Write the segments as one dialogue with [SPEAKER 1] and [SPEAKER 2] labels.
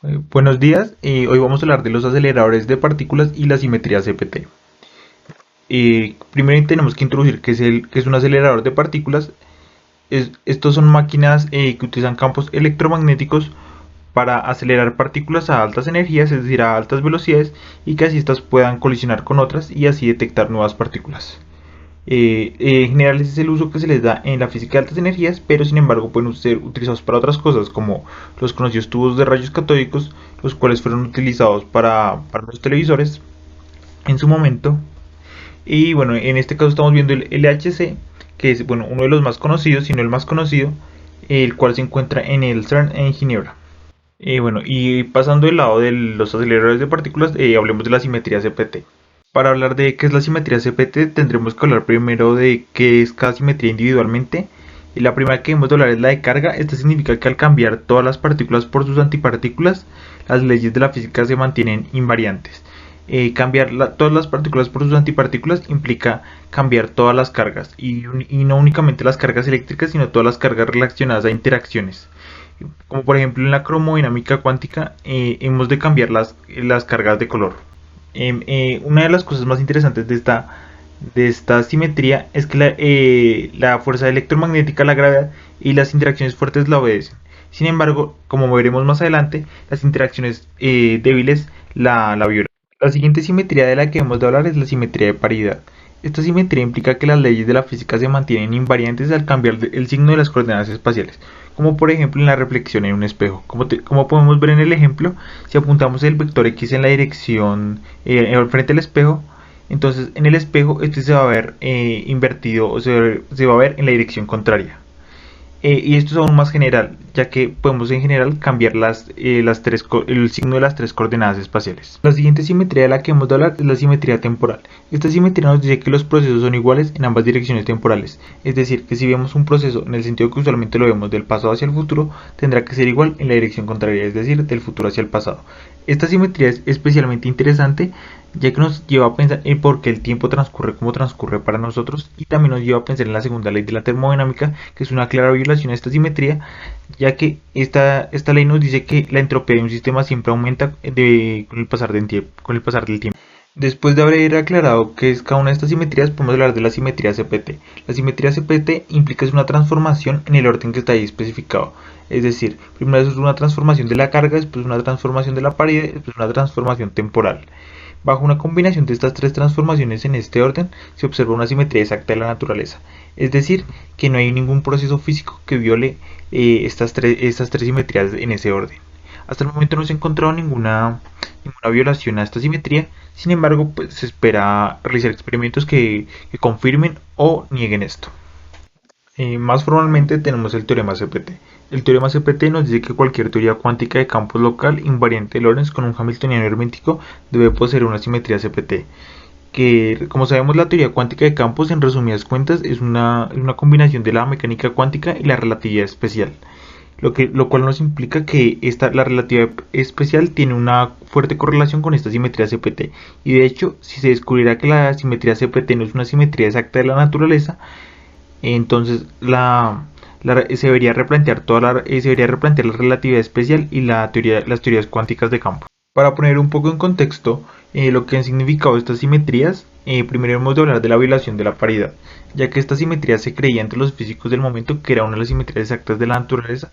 [SPEAKER 1] Buenos días, hoy vamos a hablar de los aceleradores de partículas y la simetría CPT. Primero tenemos que introducir qué es un acelerador de partículas. Estos son máquinas que utilizan campos electromagnéticos para acelerar partículas a altas energías, es decir, a altas velocidades, y que así estas puedan colisionar con otras y así detectar nuevas partículas. En general ese es el uso que se les da en la física de altas energías, pero sin embargo pueden ser utilizados para otras cosas como los conocidos tubos de rayos catódicos, los cuales fueron utilizados para los televisores en su momento. Y bueno, en este caso estamos viendo el LHC, que es bueno, uno de los más conocidos, si no el más conocido, el cual se encuentra en el CERN en Ginebra. Bueno, y pasando del lado de los aceleradores de partículas, hablemos de la simetría CPT. Para hablar de qué es la simetría CPT, tendremos que hablar primero de qué es cada simetría individualmente. Y la primera que hemos de hablar es la de carga. Esto significa que al cambiar todas las partículas por sus antipartículas, las leyes de la física se mantienen invariantes. Todas las partículas por sus antipartículas implica cambiar todas las cargas, y no únicamente las cargas eléctricas, sino todas las cargas relacionadas a interacciones. Como por ejemplo en la cromodinámica cuántica, hemos de cambiar las cargas de color. Una de las cosas más interesantes de esta simetría es que la fuerza electromagnética, la gravedad y las interacciones fuertes la obedecen. Sin embargo, como veremos más adelante, las interacciones débiles la violan. La siguiente simetría de la que hemos de hablar es la simetría de paridad. Esta simetría implica que las leyes de la física se mantienen invariantes al cambiar el signo de las coordenadas espaciales, como por ejemplo en la reflexión en un espejo. Como podemos ver en el ejemplo, si apuntamos el vector X en la dirección al frente del espejo, entonces en el espejo este se va a ver invertido, o se va a ver en la dirección contraria. Y esto es aún más general, ya que podemos en general cambiar el signo de las tres coordenadas espaciales. La siguiente simetría de la que hemos de hablar es la simetría temporal. Esta simetría nos dice que los procesos son iguales en ambas direcciones temporales, es decir, que si vemos un proceso en el sentido que usualmente lo vemos del pasado hacia el futuro, tendrá que ser igual en la dirección contraria, es decir, del futuro hacia el pasado. Esta simetría es especialmente interesante, ya que nos lleva a pensar en por qué el tiempo transcurre como transcurre para nosotros, y también nos lleva a pensar en la segunda ley de la termodinámica, que es una clara violación a esta simetría, ya que esta ley nos dice que la entropía de un sistema siempre aumenta con el pasar del tiempo. Después de haber aclarado qué es cada una de estas simetrías, podemos hablar de la simetría CPT. La simetría CPT implica una transformación en el orden que está ahí especificado. Es decir, primero es una transformación de la carga, después una transformación de la paridad, después una transformación temporal. Bajo una combinación de estas tres transformaciones en este orden, se observa una simetría exacta de la naturaleza. Es decir, que no hay ningún proceso físico que viole estas tres simetrías en ese orden. Hasta el momento no se ha encontrado ninguna violación a esta simetría. Sin embargo, pues, se espera realizar experimentos que confirmen o nieguen esto. Más formalmente tenemos el teorema CPT. El teorema CPT nos dice que cualquier teoría cuántica de campos local invariante de Lorentz con un hamiltoniano hermético debe poseer una simetría CPT. Que, como sabemos, la teoría cuántica de campos, en resumidas cuentas, es una combinación de la mecánica cuántica y la relatividad especial. Lo cual nos implica que la relatividad especial tiene una fuerte correlación con esta simetría CPT. Y de hecho, si se descubriera que la simetría CPT no es una simetría exacta de la naturaleza, entonces se debería replantear la relatividad especial y las teorías cuánticas de campo. Para poner un poco en contexto lo que han significado estas simetrías, primero hemos de hablar de la violación de la paridad, ya que esta simetría se creía entre los físicos del momento que era una de las simetrías exactas de la naturaleza,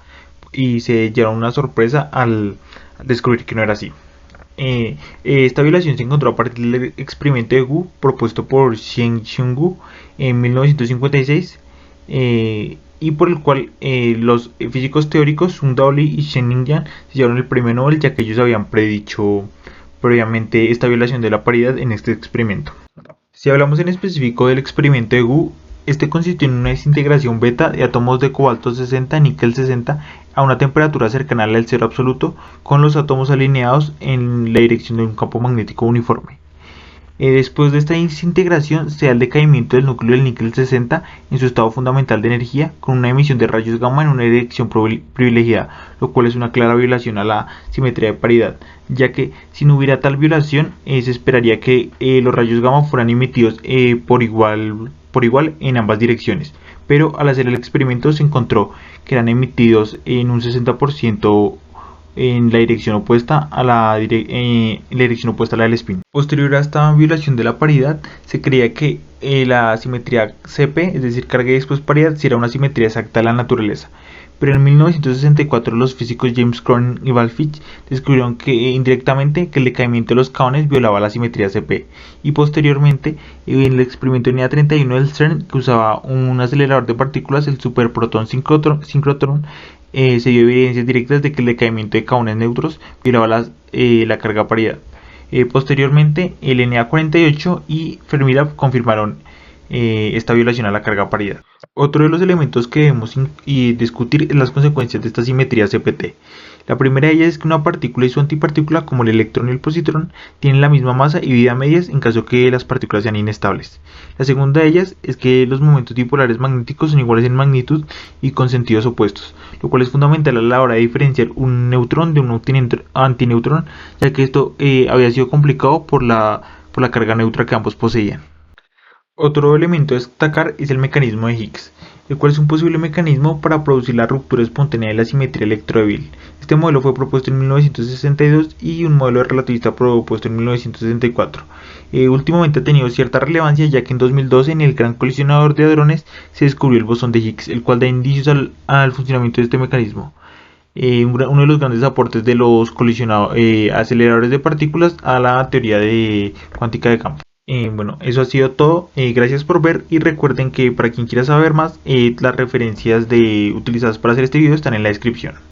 [SPEAKER 1] y se llevaron una sorpresa al descubrir que no era así. Esta violación se encontró a partir del experimento de Wu propuesto por Xiang Wu en 1956, y por el cual los físicos teóricos Sun Dao Lee y Shen Yang se llevaron el premio Nobel, ya que ellos habían predicho previamente esta violación de la paridad en este experimento. Si hablamos en específico del experimento de Wu, este consistió en una desintegración beta de átomos de cobalto 60, níquel 60 a una temperatura cercana al cero absoluto, con los átomos alineados en la dirección de un campo magnético uniforme. Después de esta desintegración se da el decaimiento del núcleo del níquel 60 en su estado fundamental de energía, con una emisión de rayos gamma en una dirección privilegiada, lo cual es una clara violación a la simetría de paridad, ya que si no hubiera tal violación, se esperaría que los rayos gamma fueran emitidos por igual en ambas direcciones, pero al hacer el experimento se encontró que eran emitidos en un 60% en la dirección opuesta a la del espín. Posterior a esta violación de la paridad, se creía que la simetría CP, es decir, carga y después paridad, si era una simetría exacta de la naturaleza. Pero en 1964 los físicos James Cronin y Val Fitch descubrieron que indirectamente que el decaimiento de los kaones violaba la simetría CP, y posteriormente en el experimento NEA 31 del CERN, que usaba un acelerador de partículas, el superprotón sincrotrón, se dio evidencias directas de que el decaimiento de kaones neutros violaba la carga paridad. Posteriormente el NEA 48 y Fermilab confirmaron esta violación a la carga paridad. Otro de los elementos que debemos discutir es las consecuencias de esta simetría CPT. La primera de ellas es que una partícula y su antipartícula, como el electrón y el positrón, tienen la misma masa y vida medias en caso que las partículas sean inestables. La segunda de ellas es que los momentos dipolares magnéticos son iguales en magnitud y con sentidos opuestos, lo cual es fundamental a la hora de diferenciar un neutrón de un antineutrón, ya que esto había sido complicado por la carga neutra que ambos poseían. Otro elemento a destacar es el mecanismo de Higgs, el cual es un posible mecanismo para producir la ruptura espontánea de la simetría electrodébil. Este modelo fue propuesto en 1962 y un modelo relativista propuesto en 1964. Últimamente ha tenido cierta relevancia, ya que en 2012 en el Gran Colisionador de Hadrones se descubrió el bosón de Higgs, el cual da indicios al funcionamiento de este mecanismo. Uno de los grandes aportes de los aceleradores de partículas a la teoría cuántica de campo. Bueno, eso ha sido todo. Gracias por ver y recuerden que para quien quiera saber más, las referencias utilizadas para hacer este video están en la descripción.